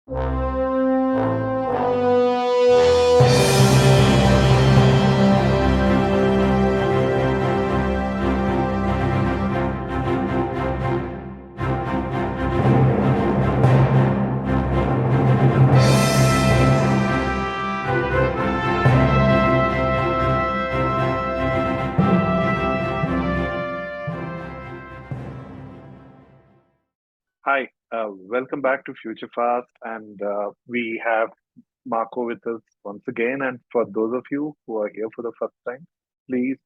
Hi, welcome back to Future Fast, and we have Marco with us once again. And for those of you who are here for the first time, please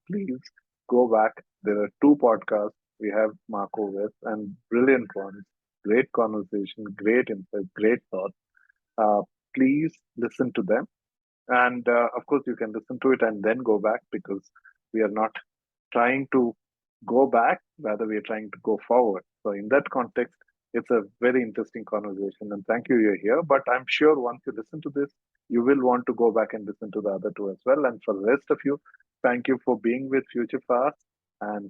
go back. There are two podcasts we have Marco with, and brilliant ones, great conversation, great insight, great thoughts. Uh, please listen to them, and of course, you can listen to it and then go back because we are not trying to go back, rather, we are trying to go forward. So, in that context, it's a very interesting conversation. And thank you, you're here. But I'm sure once you listen to this, you will want to go back and listen to the other two as well. And for the rest of you, thank you for being with Future Fast. And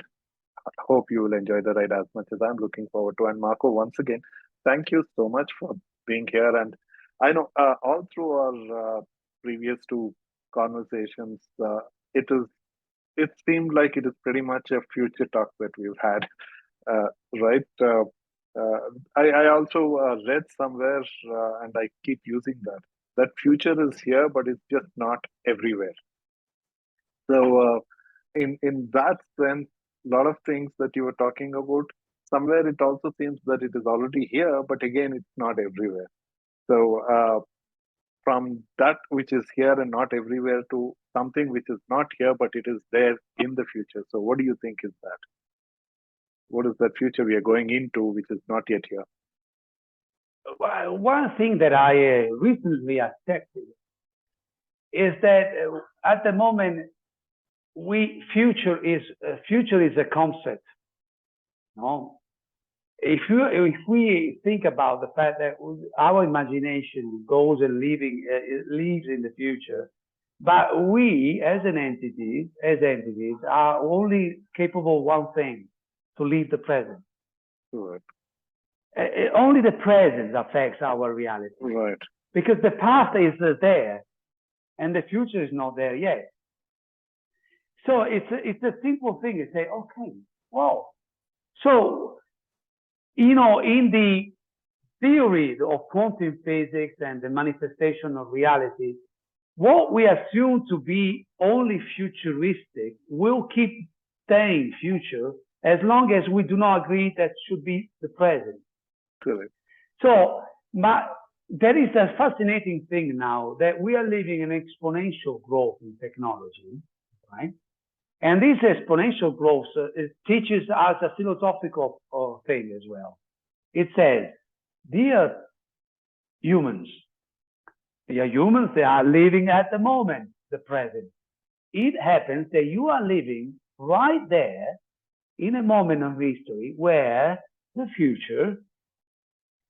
I hope you will enjoy the ride as much as I'm looking forward to. And Marco, once again, thank you so much for being here. And I know all through our previous two conversations, it is it seemed like it is pretty much a future talk that we've had, right? Uh, I also read somewhere, and I keep using that future is here, but it's just not everywhere. So, in that sense, a lot of things that you were talking about, somewhere it also seems that it is already here, but again, it's not everywhere. So, from that which is here and not everywhere to something which is not here, but it is there in the future. So, what do you think is that? What is that future we are going into, which is not yet here? Well, one thing that I recently accepted is that at the moment, future is a concept. No, if we think about the fact that our imagination goes and lives in the future, but we as entities are only capable of one thing: to live the present. Right. Only the present affects our reality. Right. Because the past is there and the future is not there yet. So it's a simple thing to say, okay, well, so, in the theory of quantum physics and the manifestation of reality, what we assume to be only futuristic will keep staying future as long as we do not agree that should be the present. Correct. So there is a fascinating thing now that we are living an exponential growth in technology, right? And this exponential growth teaches us a philosophical thing as well. It says, dear humans, they are living at the moment, the present. It happens that you are living right there in a moment of history where the future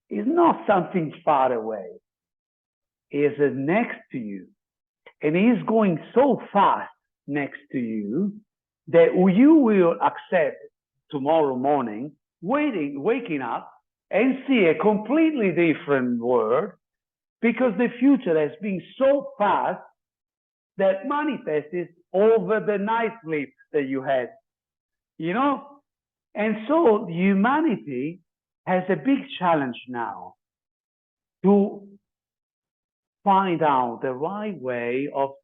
is not something far away. It is next to you. And it is going so fast next to you that you will accept tomorrow morning, waking up and see a completely different world because the future has been so fast that manifested over the night sleep that you had. And so humanity has a big challenge now to find out the right way of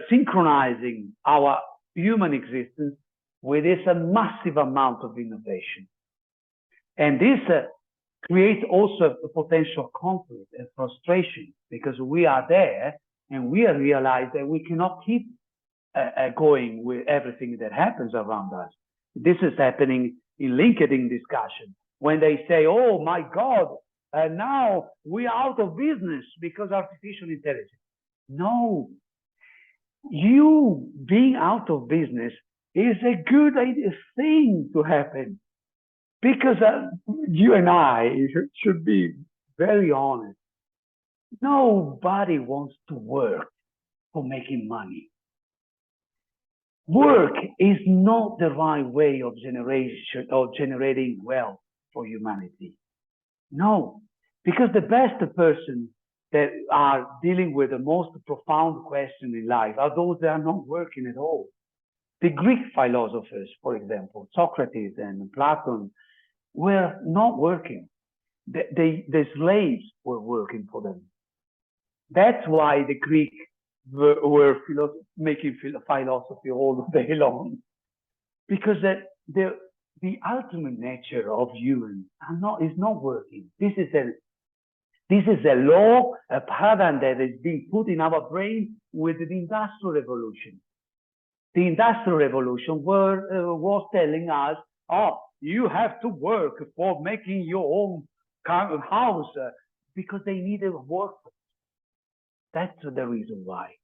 synchronizing our human existence with this massive amount of innovation. And this creates also a potential conflict and frustration because we are there and we realize that we cannot keep going with everything that happens around us. This is happening in LinkedIn discussion when they say, oh my God, now we are out of business because artificial intelligence. No, you being out of business is a good thing to happen because you and I should be very honest. Nobody wants to work for making money. Work is not the right way of generating wealth for humanity. No, Because the best person that are dealing with the most profound question in life are those that are not working at all. The Greek philosophers, for example, Socrates and Plato, were not working. The slaves were working for them. That's why the Greeks were making philosophy all the day long, because the ultimate nature of humans is not working. This is a law, a paradigm that has been put in our brain with the Industrial Revolution. The Industrial Revolution was telling us, oh, you have to work for making your own house, because they needed work. That's the reason why.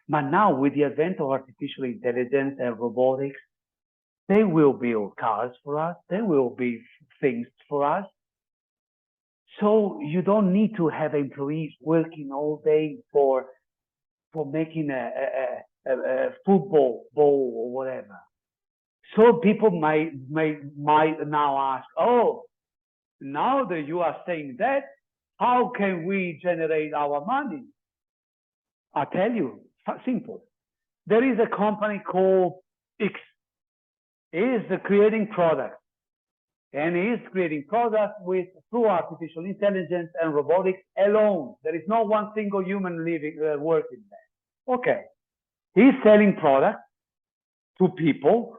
But now, with the advent of artificial intelligence and robotics, they will build cars for us. They will build things for us. So you don't need to have employees working all day for making a football ball or whatever. So people might now ask, oh, now that you are saying that, how can we generate our money? I tell you, simple. There is a company called X. It is creating products. And it is creating products through artificial intelligence and robotics alone. There is not one single human working there. Okay. He's selling products to people.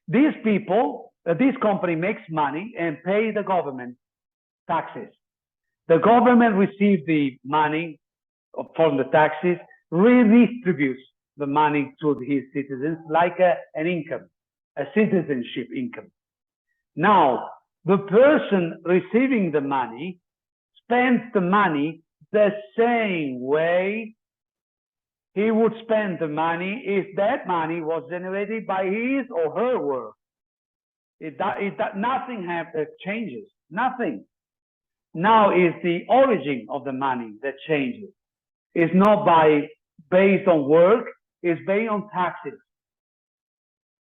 These people, this company makes money and pay the government taxes. The government receives the money from the taxes, redistributes the money to his citizens like an income, a citizenship income. Now, the person receiving the money spends the money the same way he would spend the money if that money was generated by his or her work. Nothing changes, nothing. Now is the origin of the money that changes. It's not based on work, it's based on taxes.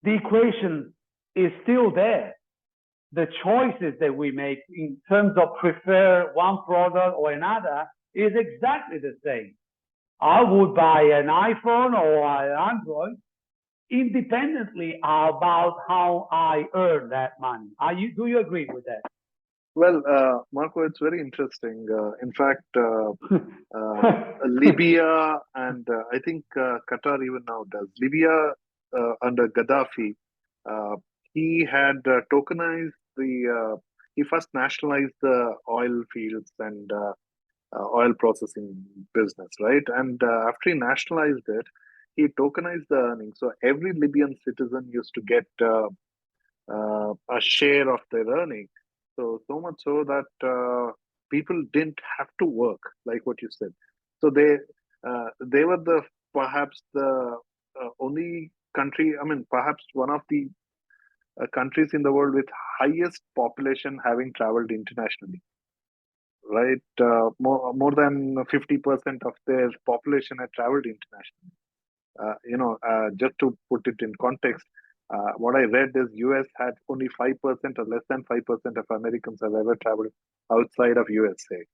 The equation is still there. The choices that we make in terms of prefer one product or another is exactly the same. I would buy an iPhone or an Android independently about how I earn that money. Do you agree with that? Well, Marco, it's very interesting. In fact, Libya and I think Qatar even now does. Libya under Gaddafi, he had tokenized he first nationalized the oil fields and oil processing business, right? And after he nationalized it, he tokenized the earnings. So every Libyan citizen used to get a share of their earning. So much so that people didn't have to work, like what you said. So they were perhaps the only country. I mean, perhaps one of the countries in the world with highest population having traveled internationally. Right, more than 50% of their population had traveled internationally. Just to put it in context, what I read is US had only 5% or less than 5% of Americans have ever traveled outside of USA.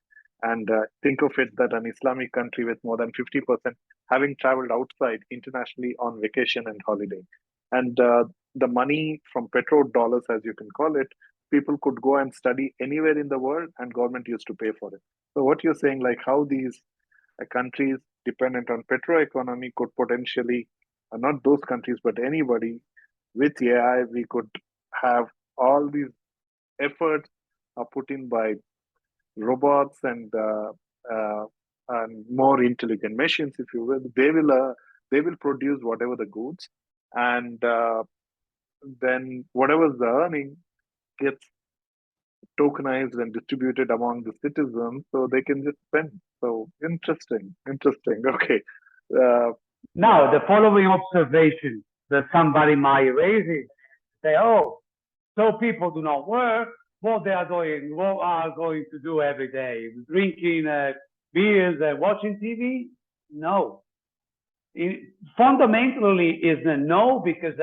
And think of it that an Islamic country with more than 50% having traveled outside internationally on vacation and holiday. And the money from petrodollars, as you can call it, people could go and study anywhere in the world and government used to pay for it. So what you're saying, like how these countries dependent on petro economy could potentially, not those countries, but anybody with AI, we could have all these efforts are put in by robots and more intelligent machines, if you will. They will produce whatever the goods, and then whatever's the earning gets tokenized and distributed among the citizens, so they can just spend. So interesting. Okay. Now, the following observation that somebody might raise is, say, oh, so people do not work. What are going to do every day? Drinking beers and watching TV? No. Fundamentally is a no, because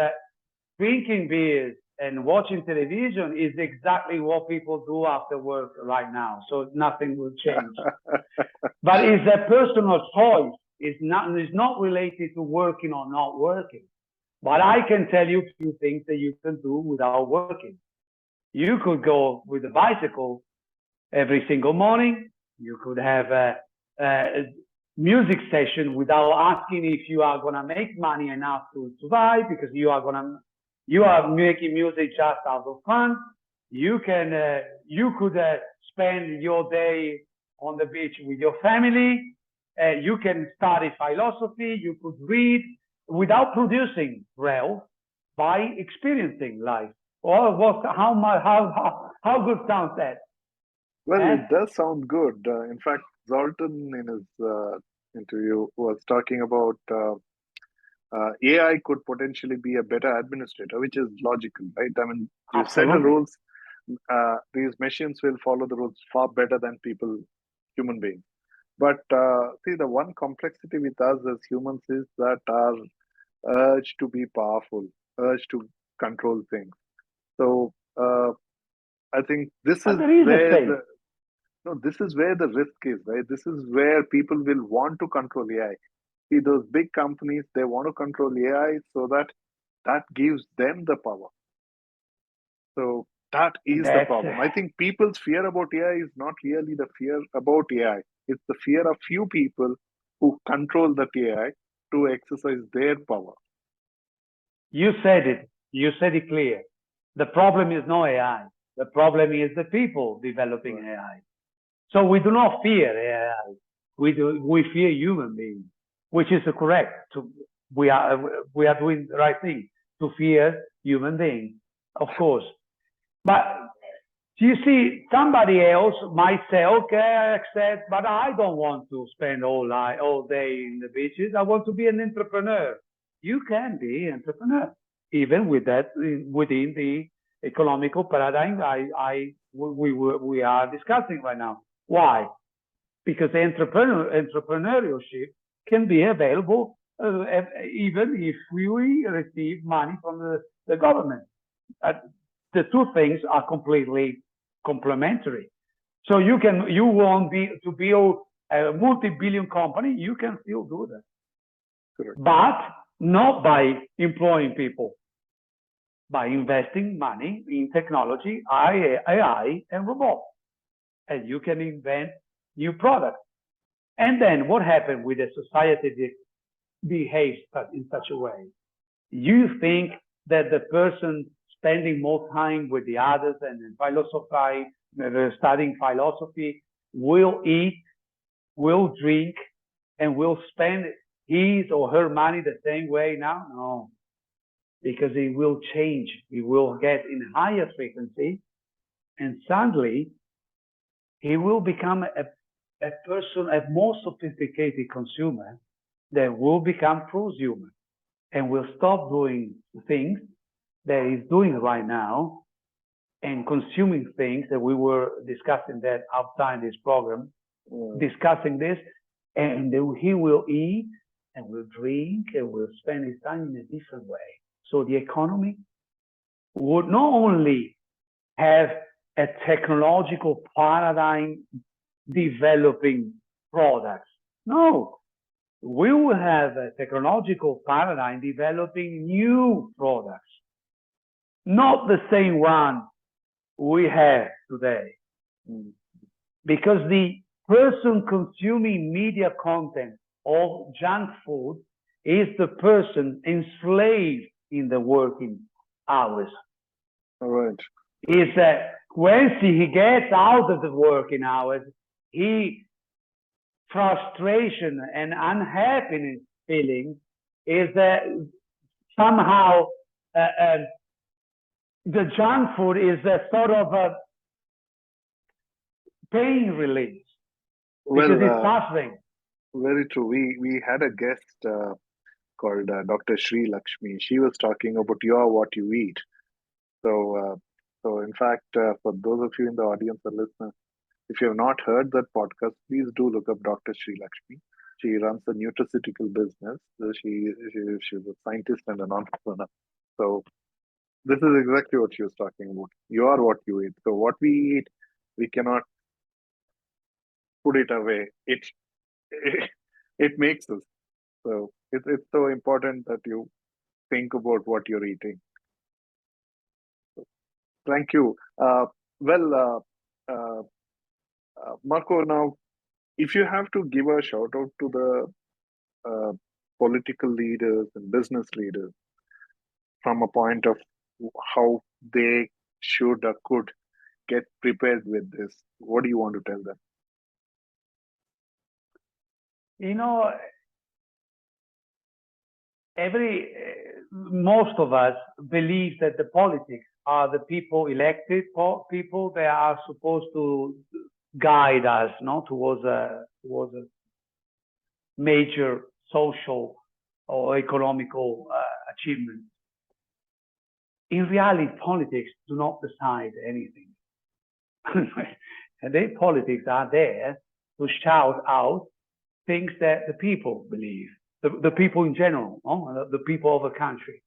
drinking beers and watching television is exactly what people do after work right now. So nothing will change. But it's a personal choice. It's not related to working or not working. But I can tell you a few things that you can do without working. You could go with a bicycle every single morning. You could have a music session without asking if you are gonna make money enough to survive, because you are making music just out of fun. You could spend your day on the beach with your family. You can study philosophy. You could read without producing wealth by experiencing life. Or how good sounds that? Well, it does sound good. In fact, Zoltan in his interview was talking about AI could potentially be a better administrator, which is logical, right? I mean, you set the rules, these machines will follow the rules far better than people, human beings. But see, the one complexity with us as humans is that our urge to be powerful, urge to control things. So I think this is where this is where the risk is, right? This is where people will want to control AI. See, those big companies, they want to control AI so that that gives them the power. So that is the problem. I think people's fear about AI is not really the fear about AI. It's the fear of few people who control the AI to exercise their power. You said it. You said it clear. The problem is not AI. The problem is the people developing AI. So we do not fear AI. We fear human beings, which is correct. We are doing the right thing to fear human beings, of course. But you see, somebody else might say, okay, I accept, but I don't want to spend all day in the beaches. I want to be an entrepreneur. You can be an entrepreneur, even with that within the economical paradigm we are discussing right now. Why? Because entrepreneurship can be available even if we receive money from the government. The two things are completely complementary. So you want to build a multi-billion company, you can still do that. Correct. But not by employing people, by investing money in technology, AI, and robots. And you can invent new products. And then what happens with a society that behaves in such a way? You think that the person spending more time with the others and studying philosophy will eat, will drink, and will spend his or her money the same way now? No, because it will change. It will get in higher frequency, and suddenly he will become a person, a more sophisticated consumer that will become prosumer and will stop doing things that he's doing right now and consuming things that we were discussing that outside this program, discussing this, and he will eat and will drink and will spend his time in a different way. So the economy would not only have a technological paradigm developing products. No, we will have a technological paradigm developing new products, not the same one we have today. Because the person consuming media content or junk food is the person enslaved in the working hours. All right. Is that once he gets out of the working hours, frustration and unhappiness feeling is that somehow the junk food is a sort of a pain release because it's suffering. Very true. We had a guest called Dr. Sri Lakshmi. She was talking about you are what you eat. So in fact, for those of you in the audience or listeners, if you have not heard that podcast, please do look up Dr. Sri Lakshmi. She runs a nutraceutical business. She's a scientist and an entrepreneur. So This is exactly what she was talking about. You are what you eat. So what we eat, we cannot put it away. It makes us. So it's so important that you think about what you're eating. Thank you. Well, Marco, now, if you have to give a shout out to the political leaders and business leaders from a point of how they should or could get prepared with this, what do you want to tell them? You know, most of us believe that the politics are the people elected, people that are supposed to guide us, towards a major social or economical achievement. In reality, politics do not decide anything. And the politics are there to shout out things that the people believe, the people in general, the people of a country.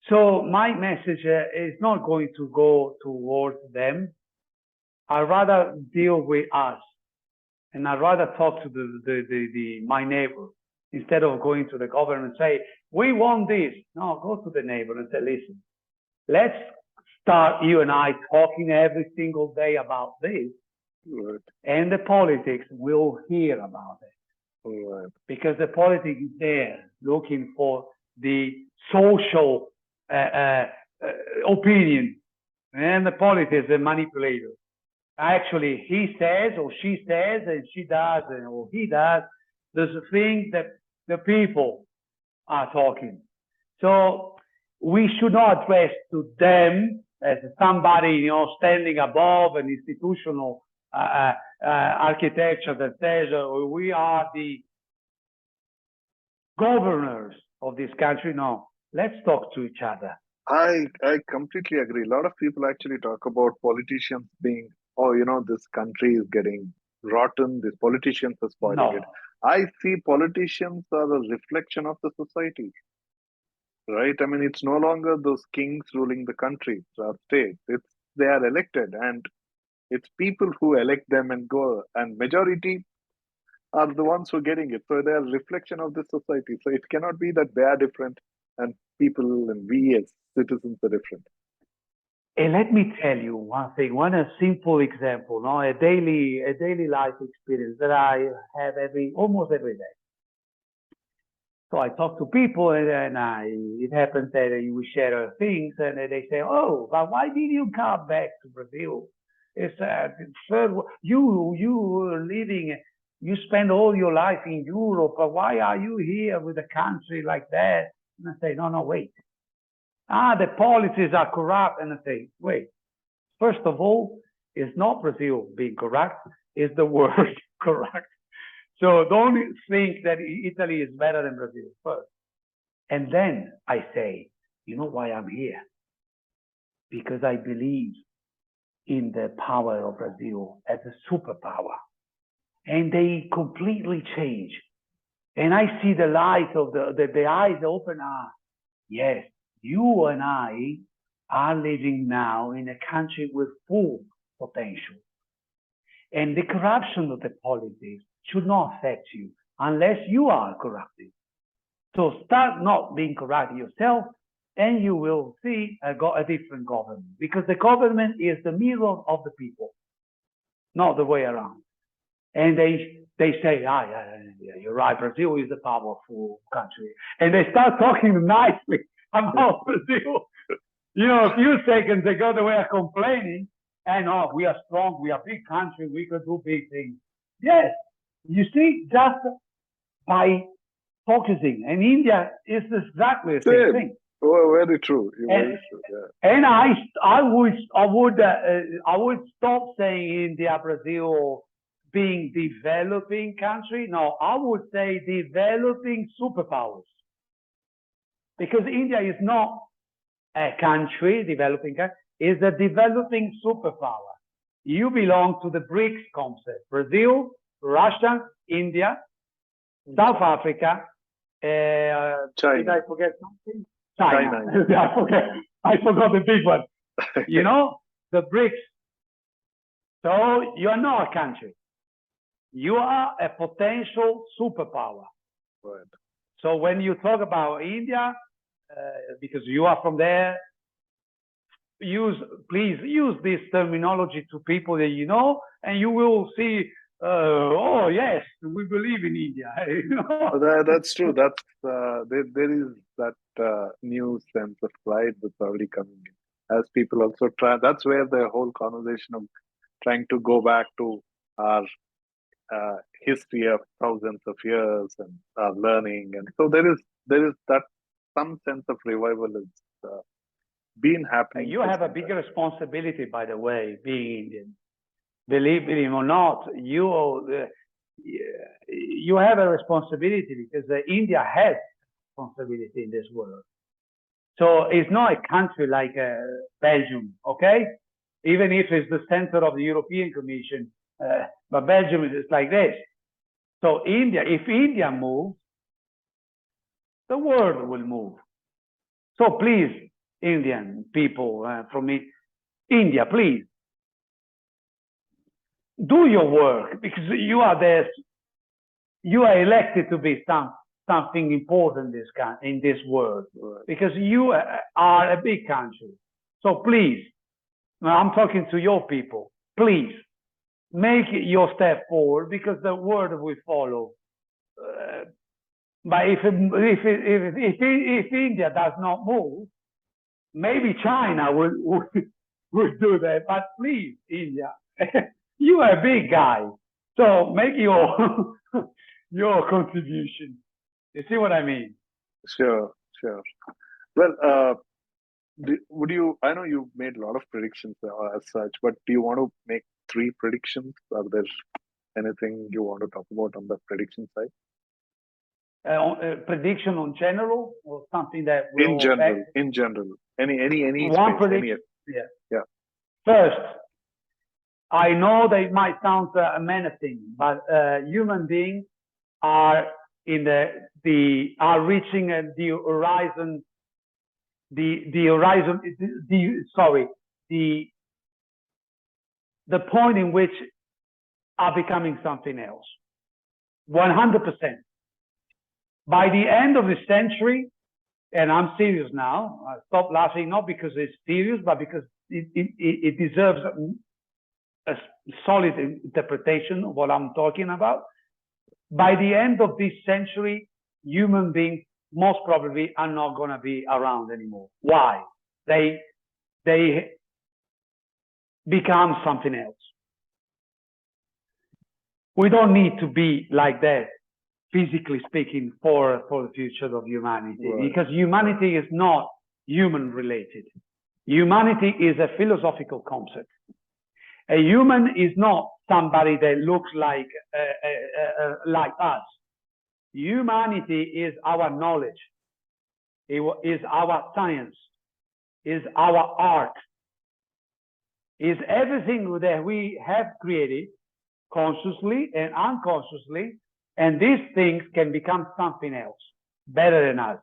So my message is not going to go towards them. I'd rather deal with us, and I'd rather talk to my neighbor instead of going to the government and say, we want this. No, go to the neighbor and say, listen, let's start you and I talking every single day about this. Right. And the politics will hear about it. Right. Because the politics is there looking for the social opinion. And the politics is a manipulator. Actually, he says or she says and she does or he does. There's a thing that the people are talking. So we should not address to them as somebody, standing above an institutional architecture that says we are the governors of this country. No, let's talk to each other. I completely agree. A lot of people actually talk about politicians being, this country is getting rotten, these politicians are spoiling it. I see politicians are a reflection of the society, right? I mean, it's no longer those kings ruling the country or states. They are elected, and it's people who elect them and go, and majority are the ones who are getting it. So they are a reflection of the society. So it cannot be that they are different and people and we as citizens are different. And let me tell you one thing, a simple example, a daily life experience that I have almost every day. So I talk to people, and it happens that we share things, and they say, "Oh, but why did you come back to Brazil? It's you living, you spend all your life in Europe, but why are you here with a country like that?" And I say, "No, wait. The policies are corrupt." And I say, "Wait. First of all, it's not Brazil being corrupt; it's the world corrupt. So don't think that Italy is better than Brazil first." And then I say, you know why I'm here? Because I believe in the power of Brazil as a superpower. And they completely change. And I see the light of the eyes open up. Yes, you and I are living now in a country with full potential. And the corruption of the politics should not affect you unless you are corrupted. So start not being corrupt yourself, and you will see a different government. Because the government is the mirror of the people, not the way around. And they say, yeah, you're right, Brazil is a powerful country. And they start talking nicely about Brazil. A few seconds ago, they were complaining, and we are strong, we are a big country, we can do big things. Yes, you see, just by focusing. And India is exactly the same thing. Oh, very true. Very true. Yeah. And I would stop saying India, Brazil being developing country. No, I would say developing superpowers. Because India is not a country, developing country, is a developing superpower. You belong to the BRICS concept: Brazil, Russia, India, South Africa, China. Did I forget something? China. I forget. I forgot the big one. You know, the BRICS. So you are not a country. You are a potential superpower. Right. So when you talk about India, because you are from there, please use this terminology to people that you know, and you will see, oh yes, we believe in India. That's true. There is that new sense of pride that's already coming in as people also try. That's where the whole conversation of trying to go back to our history of thousands of years and learning, and so there is that some sense of revival is been happening. You have a bigger responsibility, by the way, being Indian. Believe it or not, you have a responsibility because India has responsibility in this world. So it's not a country like Belgium, okay? Even if it's the center of the European Commission, but Belgium is like this. So India, if India moves, the world will move. So please, Indian people from India, please do your work, because you are there. You are elected to be something important in this world, because you are a big country. So please, I'm talking to your people. Please make your step forward, because the world will follow. But if India does not move, maybe China will do that. But please, India, you are a big guy, so make your your contribution. You see what I mean? Sure. Well, would you? I know you made a lot of predictions as such, but do you want to make 3 predictions? Are there anything you want to talk about on the prediction side? Prediction on general, or something that will in general, any one space, prediction. Yeah. First, I know that it might sound menacing, but human beings are in are reaching the horizon. The point in which are becoming something else. 100%. By the end of the century, and I'm serious now, stop laughing, not because it's serious, but because it deserves a solid interpretation of what I'm talking about. By the end of this century, human beings most probably are not going to be around anymore. Why? They become something else. We don't need to be like that, physically speaking, for the future of humanity, because humanity is not human related. Humanity is a philosophical concept. A human is not somebody that looks like us. Humanity is our knowledge, is our science, is our art, is everything that we have created consciously and unconsciously, and these things can become something else, better than us.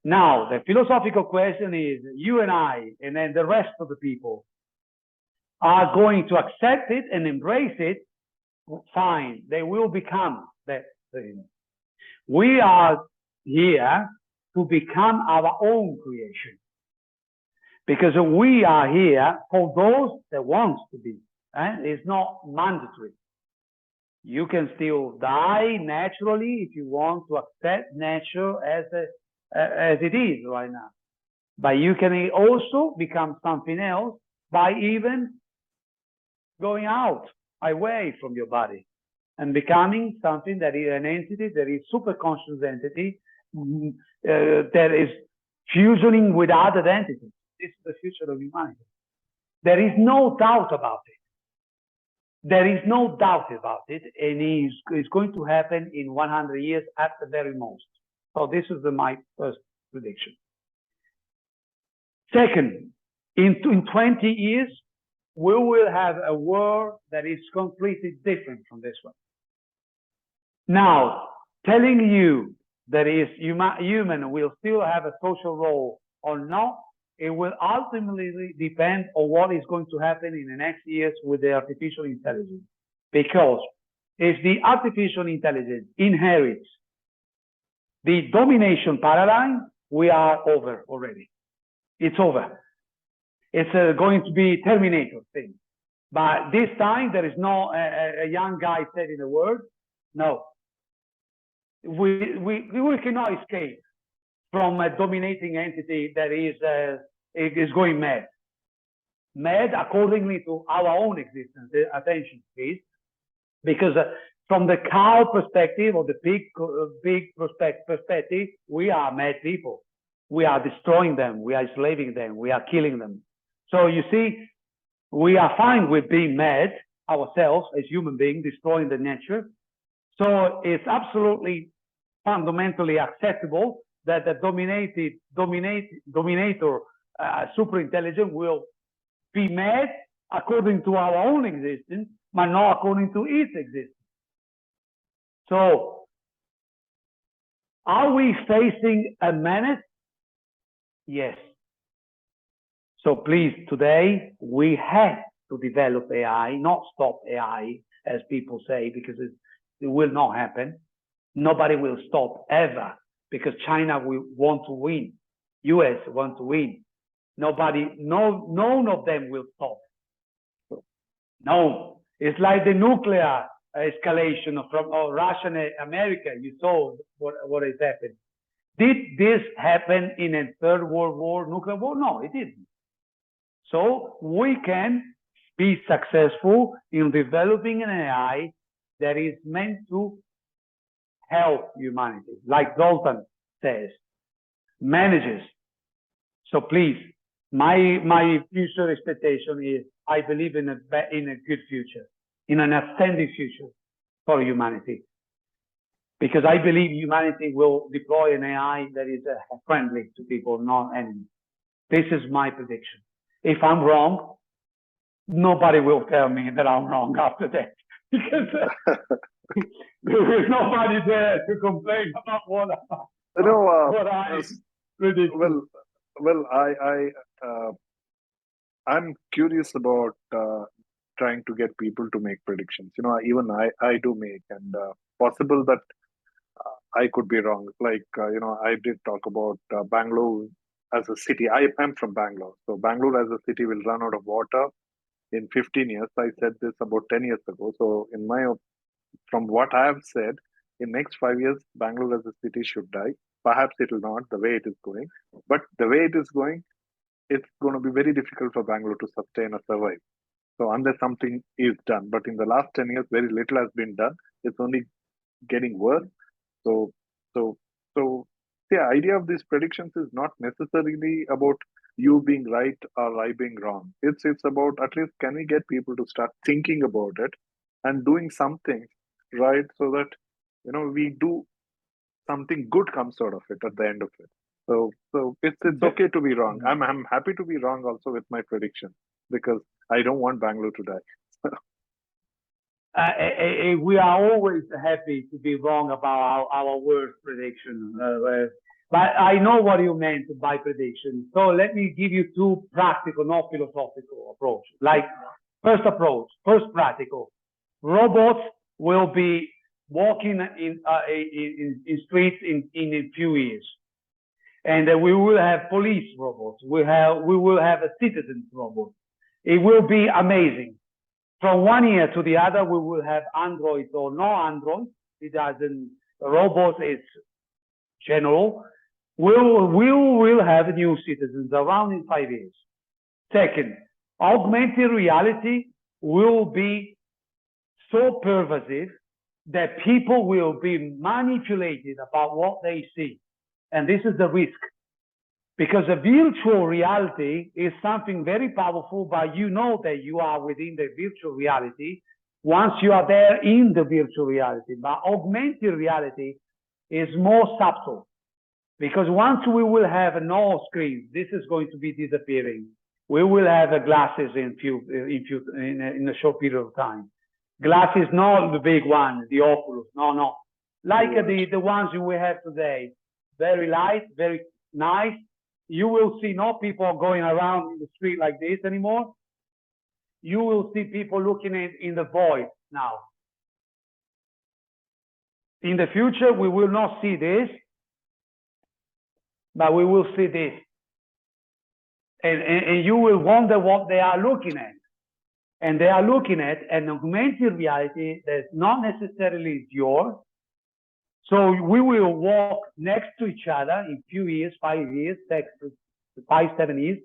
Now, the philosophical question is, you and I, and then the rest of the people, are going to accept it and embrace it. Fine, they will become that thing. We are here to become our own creation, because we are here for those that want to be. It's not mandatory. You can still die naturally if you want to accept nature as it is right now. But you can also become something else by even going out, away from your body, and becoming something that is an entity, that is super conscious entity, that is fusioning with other entities. This is the future of humanity. There is no doubt about it. There is no doubt about it, and it's going to happen in 100 years at the very most. So this is my first prediction. Second, in 20 years, we will have a world that is completely different from this one. Now, telling you that is human will still have a social role or not it will ultimately depend on what is going to happen in the next years with the artificial intelligence. Because if the artificial intelligence inherits the domination paradigm, we are over already. It's over. It's going to be Terminator thing. But this time, there is no a young guy said in the word, no. We cannot escape from a dominating entity that is going mad. Mad accordingly to our own existence. Attention, please. Because from the cow perspective or the big perspective, we are mad people. We are destroying them. We are enslaving them. We are killing them. So you see, we are fine with being mad ourselves as human beings, destroying the nature. So it's absolutely fundamentally acceptable that the dominator super intelligent will be mad according to our own existence, but not according to its existence. So, are we facing a menace? Yes. So please, today, we have to develop AI, not stop AI, as people say, because it will not happen. Nobody will stop ever, because China will want to win. US want to win. None of them will stop. No, it's like the nuclear escalation from Russia and America. You saw what has happened. Did this happen in a third world war, nuclear war? No, it didn't. So we can be successful in developing an AI that is meant to help humanity, like Zoltan says, manages. So please, my future expectation is I believe in a good future, in an ascending future for humanity. Because I believe humanity will deploy an AI that is friendly to people, not enemy. This is my prediction. If I'm wrong, nobody will tell me that I'm wrong after that. Because there is nobody there to complain about what I predict. Well, I'm curious about trying to get people to make predictions. Even I do make, and possible that I could be wrong. Like, I did talk about Bangalore as a city. I'm from Bangalore. So Bangalore as a city will run out of water in 15 years. I said this about 10 years ago. So from what I have said, in next 5 years, Bangalore as a city should die. Perhaps it will not, the way it is going. But the way it is going, it's going to be very difficult for Bangalore to sustain or survive. So unless something is done. But in the last 10 years, very little has been done. It's only getting worse. So the idea of these predictions is not necessarily about you being right or I being wrong. It's about, at least, can we get people to start thinking about it and doing something, right? So that, we do something good comes out of it at the end of it. So it's okay to be wrong. I'm happy to be wrong also with my prediction, because I don't want Bangalore to die. We are always happy to be wrong about our worst prediction. But I know what you meant by prediction. So let me give you two practical, not philosophical approaches. Like, first practical. Robots will be walking in streets in a few years. And we will have police robots. We will have a citizen robot. It will be amazing. From 1 year to the other, we will have androids or no androids. It doesn't. Robots is general. We will have new citizens around in 5 years. Second, augmented reality will be so pervasive that people will be manipulated about what they see. And this is the risk. Because a virtual reality is something very powerful, but you know that you are within the virtual reality once you are there in the virtual reality. But augmented reality is more subtle, because once we will have no screens, this is going to be disappearing. We will have glasses in a short period of time. Glasses, not the big one, the Oculus, no. Like the ones we have today, very light, very nice, you will see no people going around in the street like this anymore. You will see people looking in the void now. In the future, we will not see this, but we will see this. And you will wonder what they are looking at. And they are looking at an augmented reality that's not necessarily yours. So we will walk next to each other in a few years, 5 years, 5, 7 years.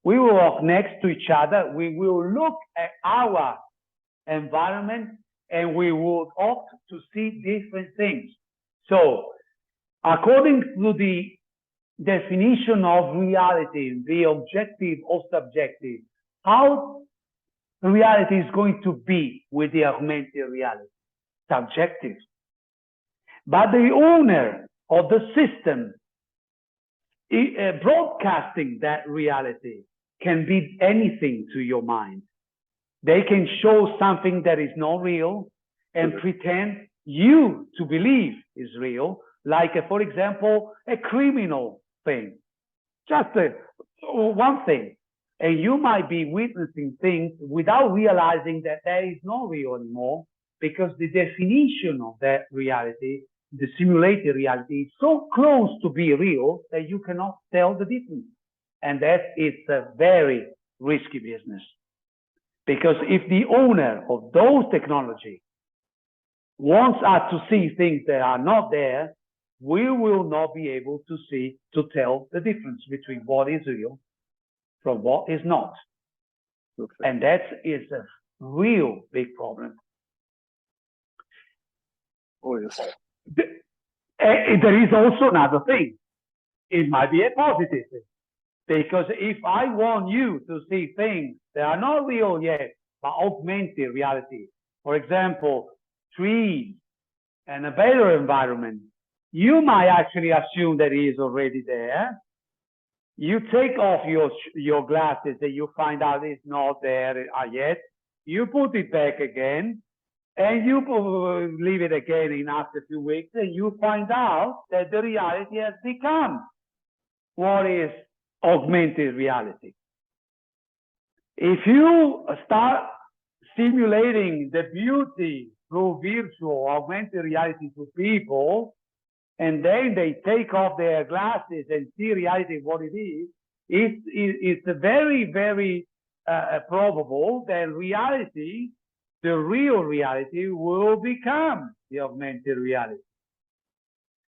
We will walk next to each other. We will look at our environment and we will opt to see different things. So according to the definition of reality, the objective or subjective, how reality is going to be with the augmented reality? Subjective. But the owner of the system broadcasting that reality can be anything to your mind. They can show something that is not real and pretend you to believe is real, like, for example, a criminal thing. Just one thing. And you might be witnessing things without realizing that that is not real anymore, because the definition of that reality, the simulated reality, is so close to be real that you cannot tell the difference. And that is a very risky business. Because if the owner of those technology wants us to see things that are not there, we will not be able to tell the difference between what is real from what is not. Okay. And that is a real big problem. Oh, yes. There is also another thing. It might be a positive thing. Because if I want you to see things that are not real yet, but augmented reality, for example, trees and a better environment, you might actually assume that it is already there. You take off your glasses and you find out it's not there yet. You put it back again, and you leave it again in after a few weeks, and you find out that the reality has become what is augmented reality. If you start simulating the beauty through virtual augmented reality to people, and then they take off their glasses and see reality what it is, it's very, very probable that reality, the real reality, will become the augmented reality.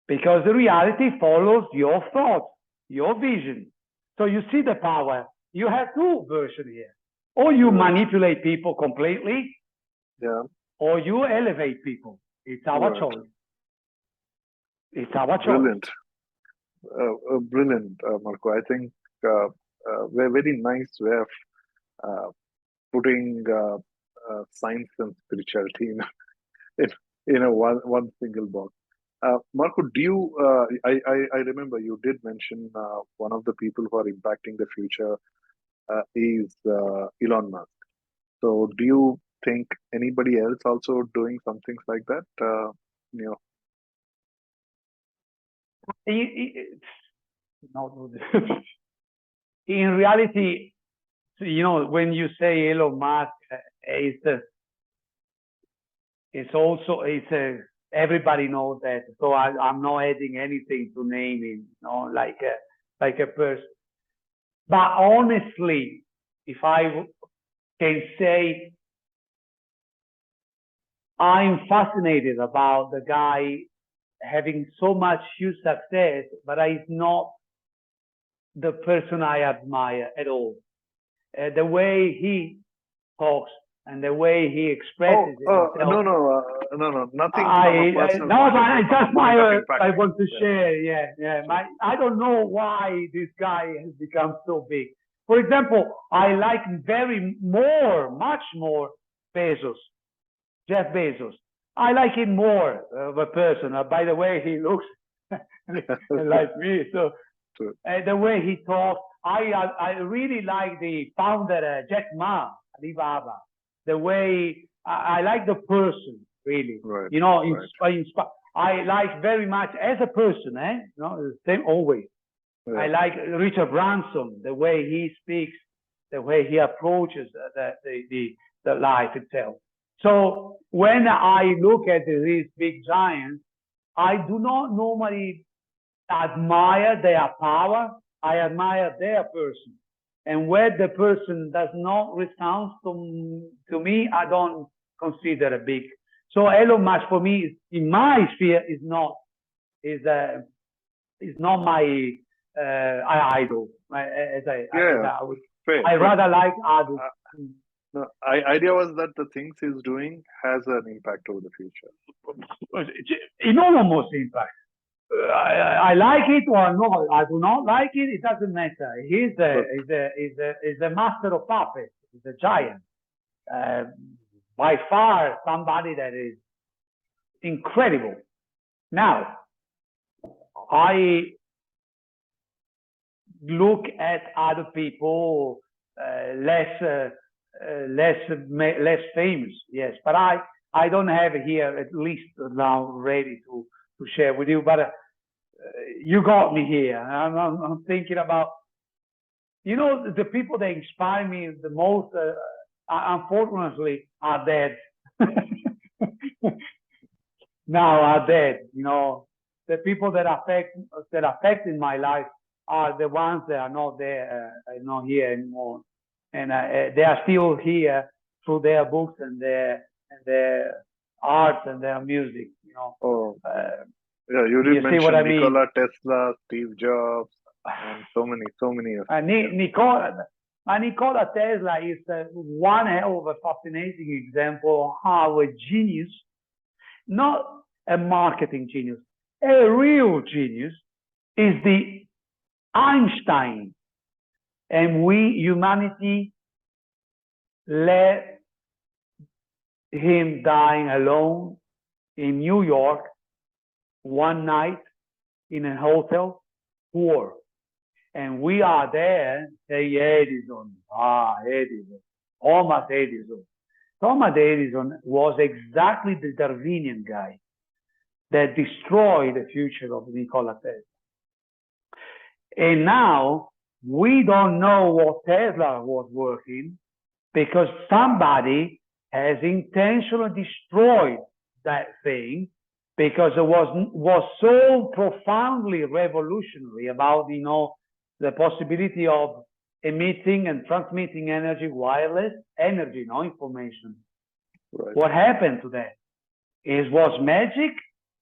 Because the reality follows your thoughts, your vision. So you see the power. You have two versions here. Or you manipulate people completely, or you elevate people. It's our choice. It's our choice. Brilliant. Brilliant, Marco. I think a very nice way of putting science and spirituality in a one single box. Marco, do you? I remember you did mention one of the people who are impacting the future is Elon Musk. So, do you think anybody else also doing some things like that? In reality, when you say Elon Musk, everybody knows that. So I'm not adding anything to name him, like a person. But honestly, if I can say, I'm fascinated about the guy having so much huge success, but he's not the person I admire at all. The way he talks and the way he expresses himself. No, nothing from a personal I want to share. I don't know why this guy has become so big. For example, I like much more Jeff Bezos. I like him more of a person. By the way, he looks like me. So the way he talks, I really like the founder, Jack Ma, Alibaba. The way I like the person, really. Right. I like very much as a person, same always. Yeah. I like Richard Branson, the way he speaks, the way he approaches the life itself. So when I look at these big giants, I do not normally admire their power. I admire their person. And where the person does not resound to me, I don't consider a big. So Elon Musk for me, in my sphere, is not my idol. Fair. I rather like others. No, idea was that the things he's doing has an impact over the future. Enormous impact. I like it or not. I do not like it. It doesn't matter. He's a master of puppets. He's a giant. By far, somebody that is incredible. Now, I look at other people less famous, yes, but I don't have here at least now ready to share with you. But you got me here. I'm thinking about, you know, the people that inspire me the most. Unfortunately, are dead. Now are dead. You know, the people that affected my life are the ones that are not there, not here anymore, and they are still here through their books and their art and their music. You know. Oh, yeah, you did mention what I Nikola Tesla, Steve Jobs, and so many of them. Nikola Tesla is one hell of a fascinating example of how a genius, not a marketing genius, a real genius, is the Einstein. And we, humanity, let him dying alone in New York one night in a hotel, poor. And we are there, say Edison, Edison, Thomas Edison. Thomas Edison was exactly the Darwinian guy that destroyed the future of Nikola Tesla. And now we don't know what Tesla was working because somebody has intentionally destroyed that thing because it was so profoundly revolutionary about, you know, the possibility of emitting and transmitting energy, wireless energy, no information. Right. What happened to that? It was magic.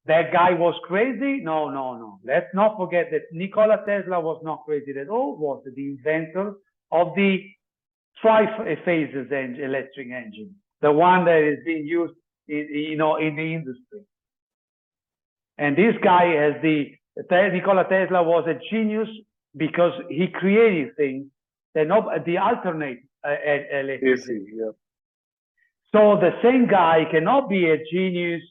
That guy was crazy. No. Let's not forget that Nikola Tesla was not crazy at all. Was the inventor of the tri-phases electric engine, the one that is being used in the industry. And this guy Nikola Tesla was a genius because he created things that the alternate electricity. Yeah. So the same guy cannot be a genius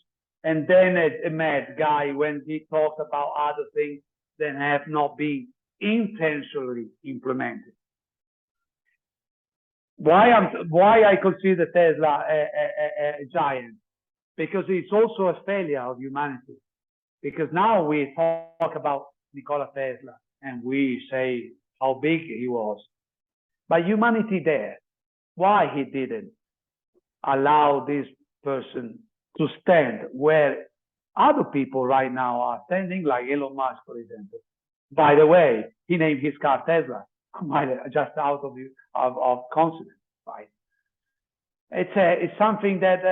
and then a mad guy when he talks about other things that have not been intentionally implemented. Why I consider Tesla a giant? Because it's also a failure of humanity. Because now we talk about Nikola Tesla and we say how big he was. But humanity there, why he didn't allow this person to stand where other people right now are standing, like Elon Musk, for example. By the way, he named his car Tesla, just out of coincidence, right? It's something that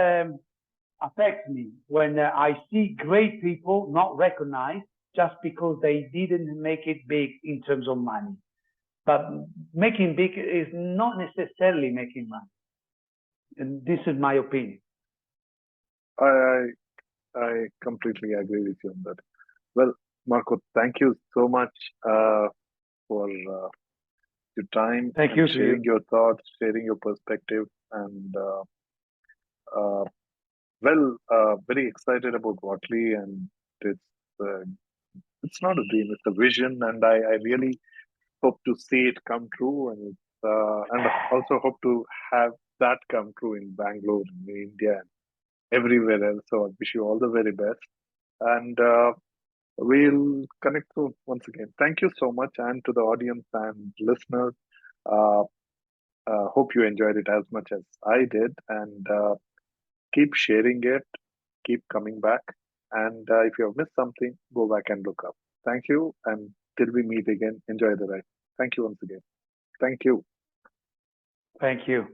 affects me when I see great people not recognized just because they didn't make it big in terms of money. But making big is not necessarily making money. And this is my opinion. I completely agree with you on that. Well, Marco, thank you so much for your time, Thank you, sharing your thoughts, sharing your perspective, and very excited about Watly, and it's not a dream, it's a vision, and I really hope to see it come true, and also hope to have that come true in Bangalore, in India, and everywhere else. So I wish you all the very best. And We'll connect soon once again. Thank you so much, and to the audience and listeners. Uh, hope you enjoyed it as much as I did, and keep sharing it, keep coming back. And if you have missed something, go back and look up. Thank you, and till we meet again, enjoy the ride. Thank you once again. Thank you. Thank you.